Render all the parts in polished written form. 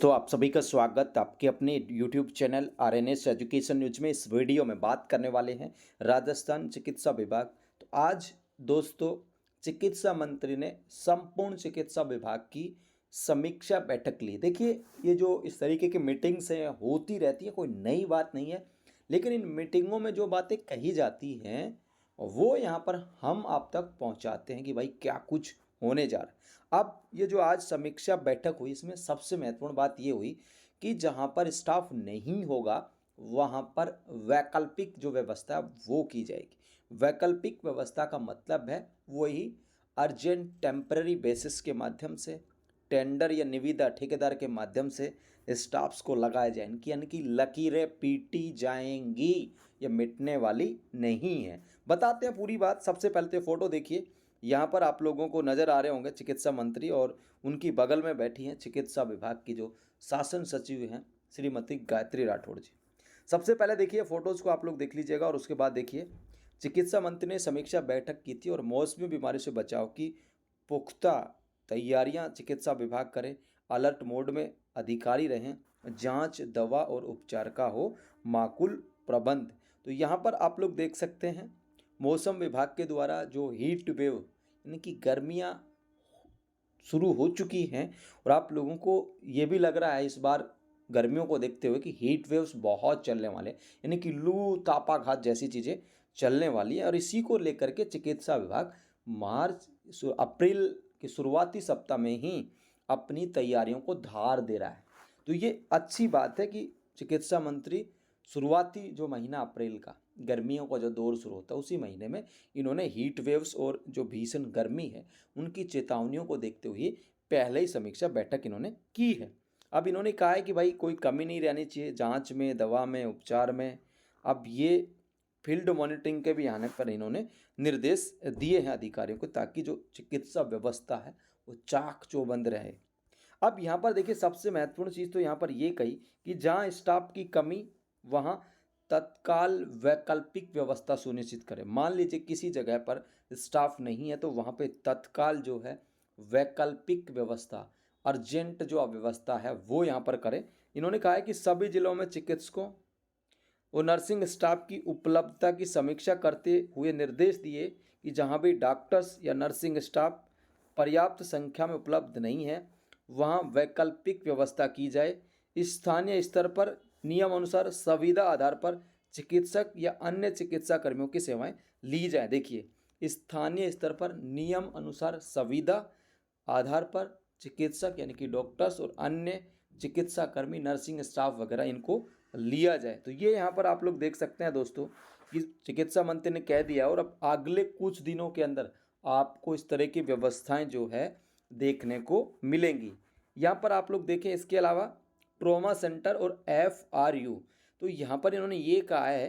तो आप सभी का स्वागत आपके अपने YouTube channel RNS education news में। इस वीडियो में बात करने वाले हैं राजस्थान चिकित्सा विभाग। तो आज दोस्तों चिकित्सा मंत्री ने संपूर्ण चिकित्सा विभाग की समीक्षा बैठक ली। देखिए ये जो इस तरीके की मीटिंग्स हैं होती रहती है, कोई नई बात नहीं है, लेकिन इन मीटिंगों में जो बातें कही जाती हैं वो यहाँ पर हम आप तक पहुँचाते हैं कि भाई क्या कुछ होने जा रहा है। अब ये जो आज समीक्षा बैठक हुई इसमें सबसे महत्वपूर्ण बात ये हुई कि जहाँ पर स्टाफ नहीं होगा वहाँ पर वैकल्पिक जो व्यवस्था है वो की जाएगी। वैकल्पिक व्यवस्था का मतलब है वही अर्जेंट टेम्पररी बेसिस के माध्यम से टेंडर या निविदा ठेकेदार के माध्यम से स्टाफ्स को लगाया जाए। इनकी यानी कि लकीरें पीटी जाएंगी, ये मिटने वाली नहीं है। बताते हैं पूरी बात। सबसे पहले तो फोटो देखिए, यहाँ पर आप लोगों को नज़र आ रहे होंगे चिकित्सा मंत्री और उनकी बगल में बैठी हैं चिकित्सा विभाग की जो शासन सचिव हैं श्रीमती गायत्री राठौड़ जी। सबसे पहले देखिए फ़ोटोज़ को आप लोग देख लीजिएगा और उसके बाद देखिए चिकित्सा मंत्री ने समीक्षा बैठक की थी और मौसमी बीमारी से बचाव की पुख्ता तैयारियां चिकित्सा विभाग करे, अलर्ट मोड में अधिकारी रहें, जांच दवा और उपचार का हो माकूल प्रबंध। तो यहाँ पर आप लोग देख सकते हैं मौसम विभाग के द्वारा जो हीट वेव यानी कि गर्मियाँ शुरू हो चुकी हैं और आप लोगों को ये भी लग रहा है इस बार गर्मियों को देखते हुए कि हीट वेव्स बहुत चलने वाले, यानी कि लू तापाघात जैसी चीज़ें चलने वाली है। और इसी को लेकर के चिकित्सा विभाग अप्रैल के शुरुआती सप्ताह में ही अपनी तैयारियों को धार दे रहा है। तो ये अच्छी बात है कि चिकित्सा मंत्री शुरुआती जो महीना अप्रैल का गर्मियों का जो दौर शुरू होता है उसी महीने में इन्होंने हीट वेव्स और जो भीषण गर्मी है उनकी चेतावनियों को देखते हुए पहले ही समीक्षा बैठक इन्होंने की है। अब इन्होंने कहा है कि भाई कोई कमी नहीं रहनी चाहिए जांच में, दवा में, उपचार में। अब ये फील्ड मॉनिटरिंग के भी आने पर इन्होंने निर्देश दिए हैं अधिकारियों को ताकि जो चिकित्सा व्यवस्था है वो चाक चौबंद रहे। अब यहाँ पर देखिए सबसे महत्वपूर्ण चीज़ तो यहाँ पर ये कही कि जहाँ स्टाफ की कमी वहाँ तत्काल वैकल्पिक व्यवस्था सुनिश्चित करें। मान लीजिए किसी जगह पर स्टाफ नहीं है तो वहाँ पे तत्काल जो है वैकल्पिक व्यवस्था, अर्जेंट जो अव्यवस्था है वो यहाँ पर करें। इन्होंने कहा है कि सभी जिलों में चिकित्सकों और नर्सिंग स्टाफ की उपलब्धता की समीक्षा करते हुए निर्देश दिए कि जहाँ भी डॉक्टर्स या नर्सिंग स्टाफ पर्याप्त संख्या में उपलब्ध नहीं है वहाँ वैकल्पिक व्यवस्था की जाए। स्थानीय स्तर पर नियम अनुसार संविदा आधार पर चिकित्सक या अन्य चिकित्सा कर्मियों की सेवाएं ली जाए। देखिए स्थानीय स्तर पर नियम अनुसार संविदा आधार पर चिकित्सक यानी कि डॉक्टर्स और अन्य चिकित्सा कर्मी, नर्सिंग स्टाफ वगैरह इनको लिया जाए। तो ये यहाँ पर आप लोग देख सकते हैं दोस्तों कि चिकित्सा मंत्री ने कह दिया और अब अगले कुछ दिनों के अंदर आपको इस तरह की व्यवस्थाएं जो है देखने को मिलेंगी। यहाँ पर आप लोग देखें इसके अलावा ट्रॉमा सेंटर और FRU, तो यहाँ पर इन्होंने ये कहा है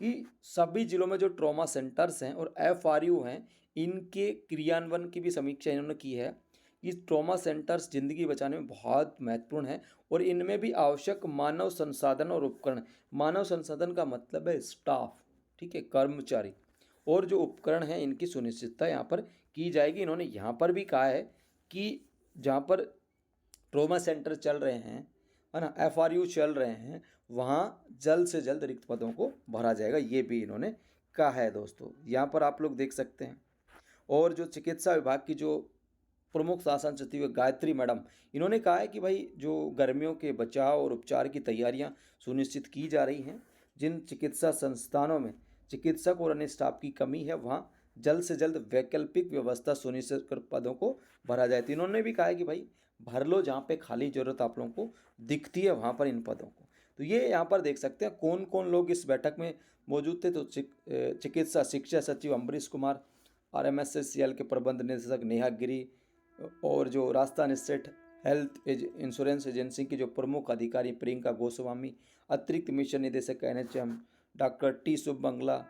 कि सभी जिलों में जो ट्रॉमा सेंटर्स हैं और FRU हैं इनके क्रियान्वयन की भी समीक्षा इन्होंने की है। ये ट्रॉमा सेंटर्स ज़िंदगी बचाने में बहुत महत्वपूर्ण है और इनमें भी आवश्यक मानव संसाधन और उपकरण, मानव संसाधन का मतलब है स्टाफ, ठीक है, कर्मचारी, और जो उपकरण हैं इनकी सुनिश्चितता यहाँ पर की जाएगी। इन्होंने यहाँ पर भी कहा है कि जहाँ पर ट्रॉमा सेंटर चल रहे हैं है ना, FRU चल रहे हैं, वहाँ जल्द से जल्द रिक्त पदों को भरा जाएगा, ये भी इन्होंने कहा है दोस्तों। यहाँ पर आप लोग देख सकते हैं। और जो चिकित्सा विभाग की जो प्रमुख शासन सचिव गायत्री मैडम, इन्होंने कहा है कि भाई जो गर्मियों के बचाव और उपचार की तैयारियां सुनिश्चित की जा रही हैं, जिन चिकित्सा संस्थानों में चिकित्सक और अन्य स्टाफ की कमी है वहाँ जल्द से जल्द वैकल्पिक व्यवस्था सुनिश्चित कर पदों को भरा जाए। तो इन्होंने भी कहा है कि भाई भर लो जहाँ पे खाली जरूरत आप लोगों को दिखती है वहाँ पर इन पदों को। तो ये यहाँ पर देख सकते हैं कौन कौन लोग इस बैठक में मौजूद थे। तो चिकित्सा शिक्षा सचिव अम्बरीश कुमार, RMSSCL के प्रबंध निदेशक नेहा गिरी और जो Rajasthan state health insurance agency की जो प्रमुख अधिकारी प्रियंका गोस्वामी, अतिरिक्त मिशन निदेशक NHM डॉक्टर T शुभमंगला,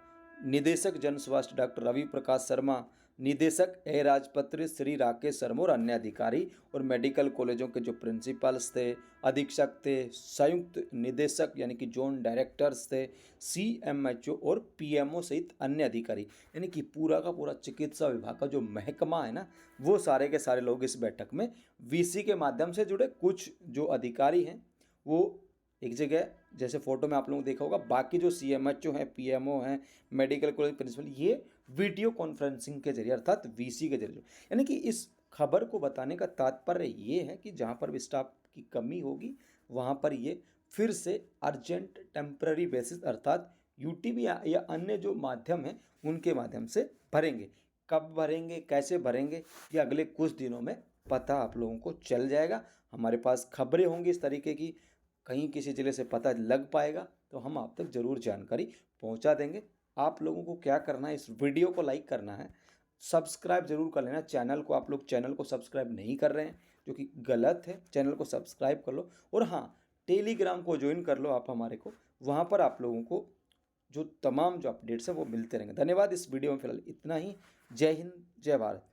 निदेशक जन स्वास्थ्य डॉक्टर रवि प्रकाश शर्मा, निदेशक ए राजपत्र श्री राकेश शर्मा और अन्य अधिकारी और मेडिकल कॉलेजों के जो प्रिंसिपल्स थे, अधीक्षक थे, संयुक्त निदेशक यानी कि जोन डायरेक्टर्स थे, सीएमएचओ और पीएमओ सहित अन्य अधिकारी, यानी कि पूरा का पूरा चिकित्सा विभाग का जो महकमा है ना, वो सारे के सारे लोग इस बैठक में वीसी के माध्यम से जुड़े। कुछ जो अधिकारी हैं वो एक जगह, जैसे फोटो में आप लोगों को देखा होगा, बाकी जो सीएमएचओ हैं, पीएमओ हैं, मेडिकल कॉलेज प्रिंसिपल, ये वीडियो कॉन्फ्रेंसिंग के जरिए अर्थात वीसी के जरिए, यानी कि इस खबर को बताने का तात्पर्य ये है कि जहाँ पर भी स्टाफ की कमी होगी वहाँ पर ये फिर से अर्जेंट टेम्पररी बेसिस अर्थात यूटीबी या अन्य जो माध्यम हैं उनके माध्यम से भरेंगे। कब भरेंगे, कैसे भरेंगे, ये अगले कुछ दिनों में पता आप लोगों को चल जाएगा। हमारे पास खबरें होंगी इस तरीके की, कहीं किसी ज़िले से पता लग पाएगा तो हम आप तक ज़रूर जानकारी पहुंचा देंगे। आप लोगों को क्या करना है, इस वीडियो को लाइक करना है, सब्सक्राइब जरूर कर लेना चैनल को। आप लोग चैनल को सब्सक्राइब नहीं कर रहे हैं जो कि गलत है, चैनल को सब्सक्राइब कर लो। और हाँ, टेलीग्राम को ज्वाइन कर लो आप हमारे को, वहाँ पर आप लोगों को जो तमाम जो अपडेट्स हैं वो मिलते रहेंगे। धन्यवाद। इस वीडियो में फिलहाल इतना ही। जय हिंद, जय भारत।